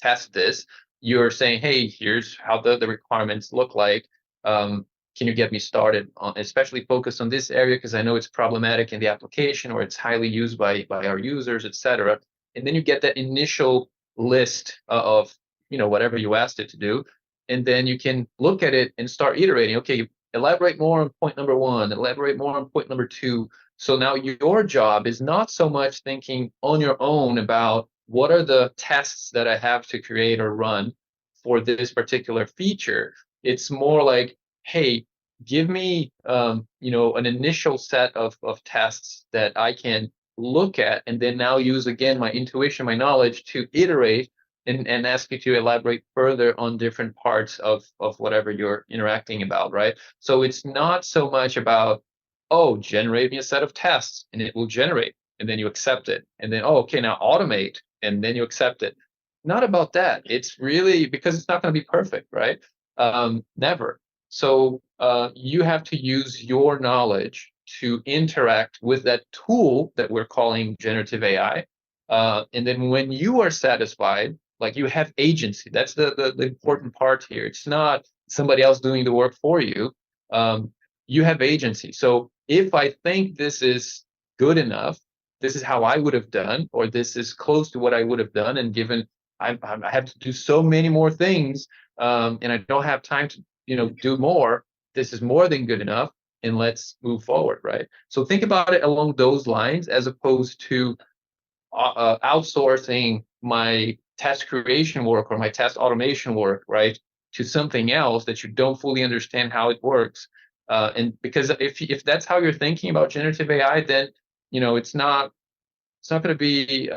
D: test this. You're saying, hey, here's how the requirements look like. Can you get me started on, especially focused on this area, because I know it's problematic in the application, or it's highly used by our users, etc. And then you get that initial list of whatever you asked it to do, and then you can look at it and start iterating. Okay, elaborate more on point number one, elaborate more on point number two. So now your job is not so much thinking on your own about what are the tests that I have to create or run for this particular feature. It's more like, hey, give me an initial set of tests that I can look at, and then now use again my intuition, my knowledge to iterate and ask you to elaborate further on different parts of whatever you're interacting about, right? So it's not so much about oh, generate me a set of tests, and it will generate, and then you accept it. And then, oh, okay, now automate, and then you accept it. Not about that. It's really because it's not going to be perfect, right? Never. So you have to use your knowledge to interact with that tool that we're calling generative AI. And then when you are satisfied, like you have agency, that's the important part here. It's not somebody else doing the work for you. You have agency. So if I think this is good enough, this is how I would have done, or this is close to what I would have done, and given I have to do so many more things, and I don't have time to do more, this is more than good enough, and let's move forward, right? So think about it along those lines, as opposed to outsourcing my test creation work or my test automation work, right, to something else that you don't fully understand how it works. And because if that's how you're thinking about generative AI, then it's not going to be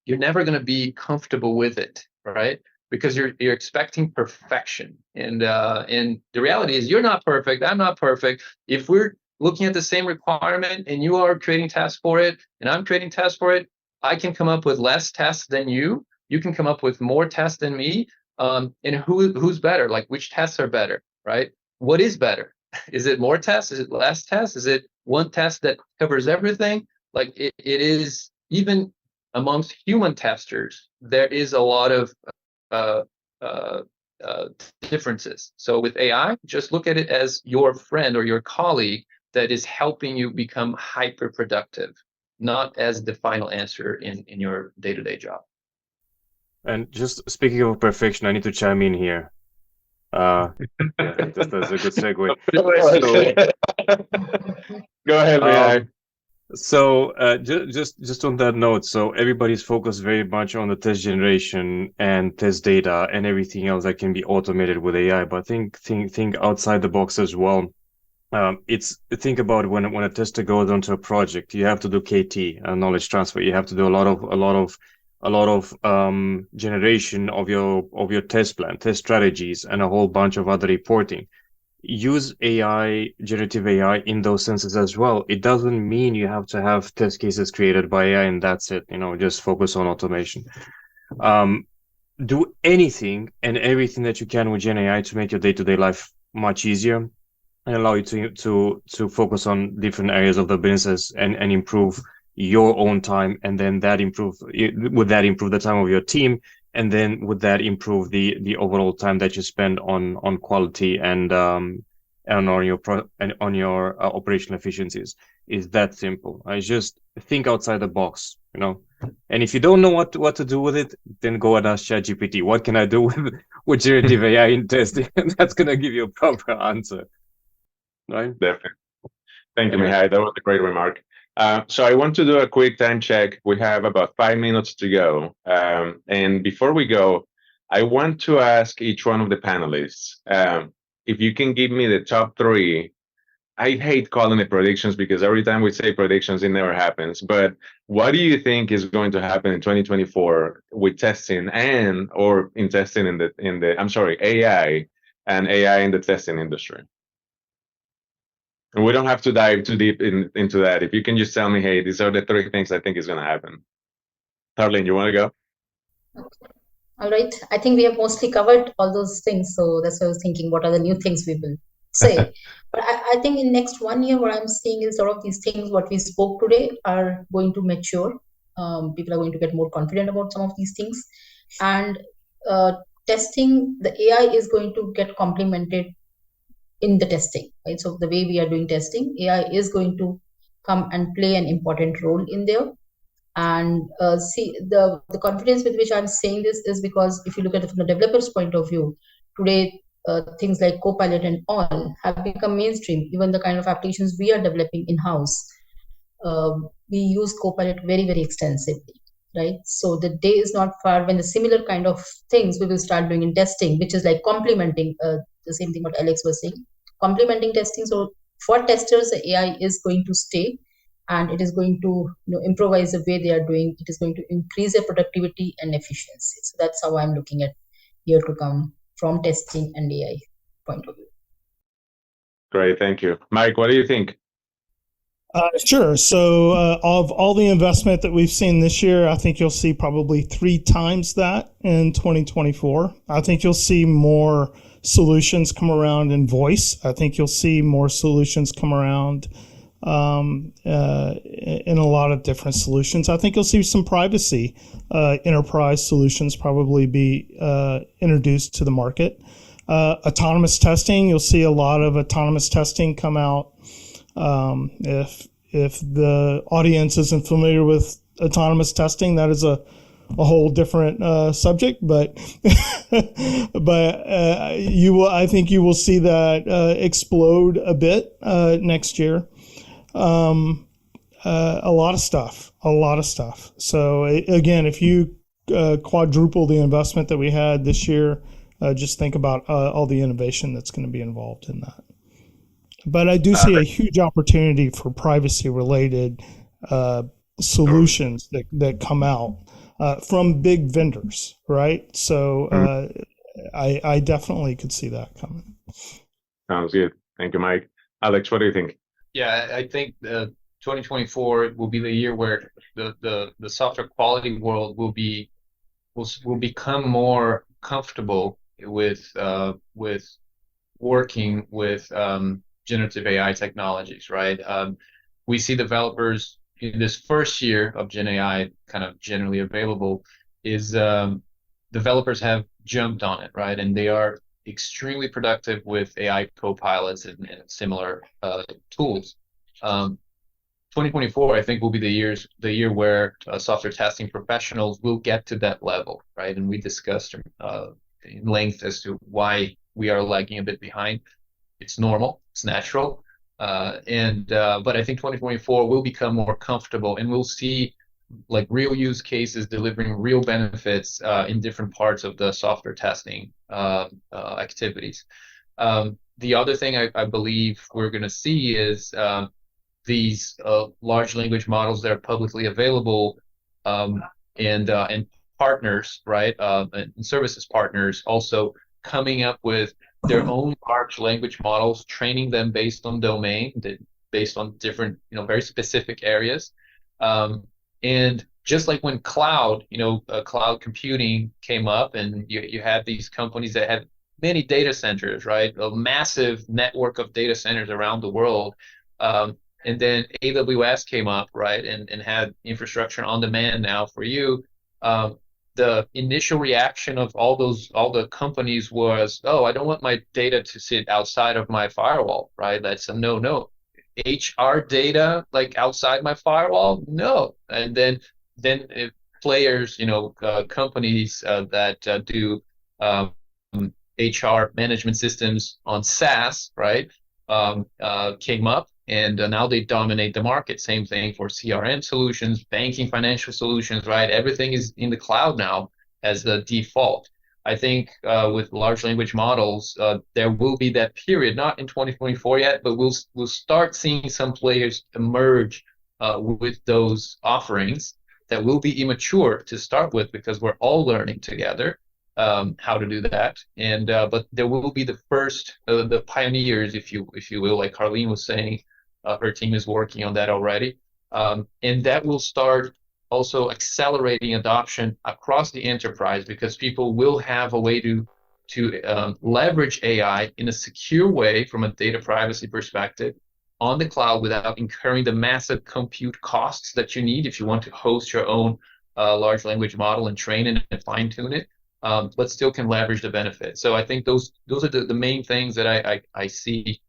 D: you're never going to be comfortable with it, right? Because you're expecting perfection, and the reality is you're not perfect. I'm not perfect. If we're looking at the same requirement and you are creating tests for it and I'm creating tests for it, I can come up with less tests than you. You can come up with more tests than me. And who's better? Like, which tests are better, right? What is better? Is it more tests? Is it less tests? Is it one test that covers everything? Like it is, even amongst human testers, there is a lot of uh, uh, differences. So with AI, just look at it as your friend or your colleague that is helping you become hyper productive, not as the final answer in your day-to-day job.
E: And just speaking of perfection, I need to chime in here. Yeah, that's a good segue.
A: Go ahead, Mihai.
E: So just on that note, so everybody's focused very much on the test generation and test data and everything else that can be automated with AI. But think outside the box as well. Think about when a tester goes onto a project, you have to do KT, knowledge transfer. You have to do a lot of generation of your test plan, test strategies, and a whole bunch of other reporting. Use AI, generative AI in those senses as well. It doesn't mean you have to have test cases created by AI and that's it. Just focus on automation. Do anything and everything that you can with Gen AI to make your day-to-day life much easier and allow you to focus on different areas of the business and improve your own time, and then improve the time of your team, and then would that improve the overall time that you spend on quality and on your operational efficiencies. Is that simple. I just think outside the box, and if you don't know what to do with it, then go and ask ChatGPT, what can I do with generative AI in testing? And that's going to give you a proper answer. Right?
A: Definitely. Thank you, Mihai. That was a great remark. So I want to do a quick time check. We have about 5 minutes to go. And before we go, I want to ask each one of the panelists, if you can give me the top 3. I hate calling it predictions because every time we say predictions, it never happens. But what do you think is going to happen in 2024 with testing or in testing in the AI and AI in the testing industry? And we don't have to dive too deep into that. If you can just tell me, hey, these are the 3 things I think is going to happen. Tarlene, you want to go?
B: Okay. All right. I think we have mostly covered all those things. So that's why I was thinking, what are the new things we will say? But I think in next 1 year, what I'm seeing is a lot of these things, what we spoke today, are going to mature. People are going to get more confident about some of these things. And testing, the AI is going to get complemented in the testing, right? So the way we are doing testing, AI is going to come and play an important role in there. And see, the confidence with which I'm saying this is because if you look at it from the developer's point of view, today things like Copilot and all have become mainstream. Even the kind of applications we are developing in-house, we use Copilot very, very extensively, right? So the day is not far when the similar kind of things we will start doing in testing, which is like complementing the same thing what Alex was saying, complementing testing. So for testers, the AI is going to stay, and it is going to improvise the way they are doing. It is going to increase their productivity and efficiency. So that's how I'm looking at year to come from testing and AI point of view.
A: Great, thank you. Mike, what do you think?
C: Sure. So of all the investment that we've seen this year, I think you'll see probably 3 times that in 2024. I think you'll see more solutions come around in voice. I think you'll see more solutions come around in a lot of different solutions. I think you'll see some privacy enterprise solutions probably be introduced to the market. Autonomous testing, you'll see a lot of autonomous testing come out. If the audience isn't familiar with autonomous testing, that is a whole different subject, but I think you will see that explode a bit next year. A lot of stuff. So again, if you quadruple the investment that we had this year, just think about all the innovation that's going to be involved in that. But I do see a huge opportunity for privacy-related solutions that come out from big vendors, right? So I definitely could see that coming.
A: Sounds good. Thank you, Mike. Alex, what do you think?
D: Yeah, I think 2024 will be the year where the software quality world will become more comfortable with working with generative AI technologies, right? We see developers in this first year of Gen AI kind of generally available is developers have jumped on it, right? And they are extremely productive with AI co-pilots and similar tools. 2024, I think, will be the year where software testing professionals will get to that level, right? And we discussed in length as to why we are lagging a bit behind. It's normal, it's natural, but I think 2024 will become more comfortable, and we'll see like real use cases delivering real benefits in different parts of the software testing activities. The other thing I believe we're going to see is these large language models that are publicly available and partners, right, and services partners also coming up with their own large language models, training them based on domain, based on different, very specific areas. And just like when cloud computing came up, and you had these companies that had many data centers, right? A massive network of data centers around the world. And then AWS came up, right, and had infrastructure on demand now for you. The initial reaction of all the companies was, oh, I don't want my data to sit outside of my firewall, right? That's a no. HR data like outside my firewall, no. And then players, companies that do HR management systems on SaaS, right, came up, and now they dominate the market. Same thing for CRM solutions, banking, financial solutions, right? Everything is in the cloud now as the default. I think with large language models, there will be that period, not in 2024 yet, but we'll start seeing some players emerge with those offerings that will be immature to start with, because we're all learning together how to do that. And but there will be the first, the pioneers, if you will, like Carlene was saying. Her team is working on that already. And that will start also accelerating adoption across the enterprise, because people will have a way to leverage AI in a secure way from a data privacy perspective on the cloud without incurring the massive compute costs that you need if you want to host your own large language model and train it and fine tune it, but still can leverage the benefit. So I think those are the main things that I see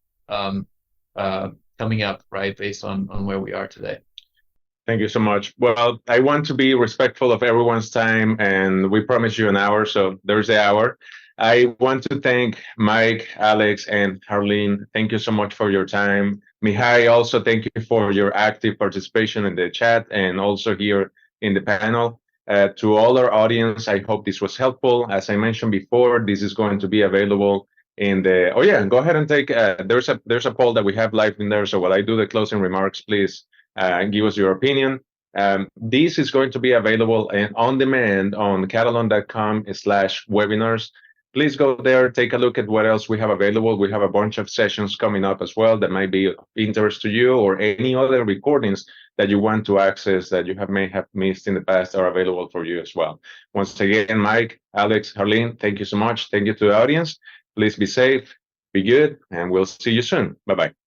D: coming up, right, based on where we are today.
A: Thank you so much. Well, I want to be respectful of everyone's time, and we promised you an hour, so there's the hour. I want to thank Mike, Alex, and Harleen. Thank you so much for your time. Mihai, also thank you for your active participation in the chat and also here in the panel. To all our audience, I hope this was helpful. As I mentioned before, this is going to be available in the, go ahead and take, there's a poll that we have live in there. So while I do the closing remarks, please give us your opinion. This is going to be available on demand on katalon.com/webinars. please go there, take a look at what else we have available. We have a bunch of sessions coming up as well that might be of interest to you, or any other recordings that you want to access that you may have missed in the past are available for you as well. Once again, Mike, Alex, Harleen, thank you so much. Thank you to the audience. Please be safe, be good, and we'll see you soon. Bye-bye.